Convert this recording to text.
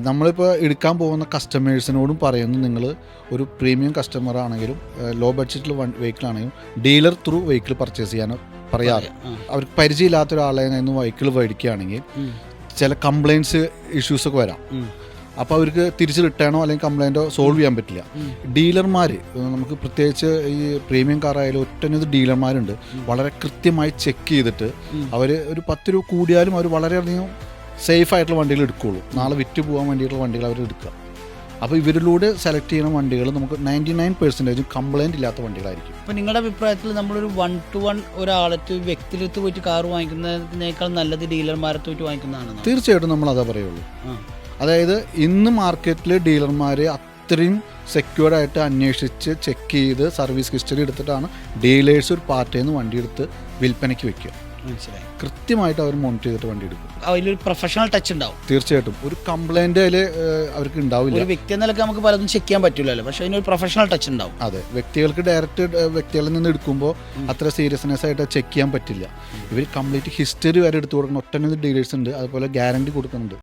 നമ്മളിപ്പോൾ എടുക്കാൻ പോകുന്ന കസ്റ്റമേഴ്സിനോടും പറയുന്നു, നിങ്ങൾ ഒരു പ്രീമിയം കസ്റ്റമർ ആണെങ്കിലും ലോ ബഡ്ജറ്റിൽ വെഹിക്കിൾ ആണെങ്കിലും ഡീലർ ത്രൂ വെഹിക്കിൾ പർച്ചേസ് ചെയ്യാൻ പറയാറ്. അവർക്ക് പരിചയമില്ലാത്ത ഒരാളെ നിന്ന് വെഹിക്കിൾ മേടിക്കുകയാണെങ്കിൽ ചില കംപ്ലയിൻറ്റ്സ് ഇഷ്യൂസൊക്കെ വരാം. അപ്പോൾ അവർക്ക് തിരിച്ച് റിട്ടേണോ അല്ലെങ്കിൽ കംപ്ലയിൻറ്റോ സോൾവ് ചെയ്യാൻ പറ്റില്ല. ഡീലർമാർ, നമുക്ക് പ്രത്യേകിച്ച് ഈ പ്രീമിയം കാർ ആയാലും ഒറ്റനവധി ഡീലർമാരുണ്ട്, വളരെ കൃത്യമായി ചെക്ക് ചെയ്തിട്ട് അവർ ഒരു 10 രൂപ കൂടിയാലും അവർ വളരെയധികം സേഫ് ആയിട്ടുള്ള വണ്ടികൾ എടുക്കുകയുള്ളൂ. നാളെ വിറ്റ് പോകാൻ വേണ്ടിയിട്ടുള്ള വണ്ടികൾ അവർ എടുക്കുക. അപ്പോൾ ഇവരിലൂടെ സെലക്ട് ചെയ്യുന്ന വണ്ടികൾ നമുക്ക് 99% കംപ്ലയിൻ്റ് ഇല്ലാത്ത വണ്ടികളായിരിക്കും. അപ്പോൾ നിങ്ങളുടെ അഭിപ്രായത്തിൽ നമ്മളൊരു 1-to-1 ഒരാളത്ത് വ്യക്തിയെടുത്ത് പോയിട്ട് കാർ വാങ്ങിക്കുന്നതിനേക്കാൾ നല്ലത് ഡീലർമാരെ പോയിട്ട് വാങ്ങിക്കുന്നതാണ്? തീർച്ചയായിട്ടും നമ്മൾ അതാ പറയുള്ളൂ. അതായത് ഇന്ന് മാർക്കറ്റിൽ ഡീലർമാർ അത്രയും സെക്യൂർഡായിട്ട് അന്വേഷിച്ച് ചെക്ക് ചെയ്ത് സർവീസ് ഹിസ്റ്ററി എടുത്തിട്ടാണ് ഡീലേഴ്സ് ഒരു പാർട്ടിയിൽ നിന്ന് വണ്ടി എടുത്ത് വിൽപ്പനയ്ക്ക് വെക്കുക. മനസ്സിലായി. കൃത്യമായിട്ട് അവർ മോണിറ്റർ ചെയ്തിട്ട് വണ്ടി എടുക്കും. അതിലൊരു പ്രൊഫഷണൽ ടച്ച് ഉണ്ടാവും. തീർച്ചയായിട്ടും ഒരു കംപ്ലൈൻറ്റ് അതിൽ അവർക്ക് ഉണ്ടാവില്ല. ഒരു വ്യക്തി എന്നൊക്കെ നമുക്ക് പലതും ചെക്ക് ചെയ്യാൻ പറ്റില്ലല്ലോ, പക്ഷേ അതിനൊരു പ്രൊഫഷണൽ ടച്ച് ഉണ്ടാവും. അതെ, വ്യക്തികൾക്ക് ഡയറക്റ്റ് വ്യക്തികളിൽ നിന്ന് എടുക്കുമ്പോൾ അത്ര സീരിയസ്നെസ് ആയിട്ട് ചെക്ക് ചെയ്യാൻ പറ്റില്ല. ഇവർ കംപ്ലീറ്റ് ഹിസ്റ്ററി വരെ എടുത്തു കൊടുക്കുന്ന ഒട്ടനവധി ഡീലേഴ്സ് ഉണ്ട്, അതുപോലെ ഗ്യാരണ്ടി കൊടുക്കുന്നുണ്ട്.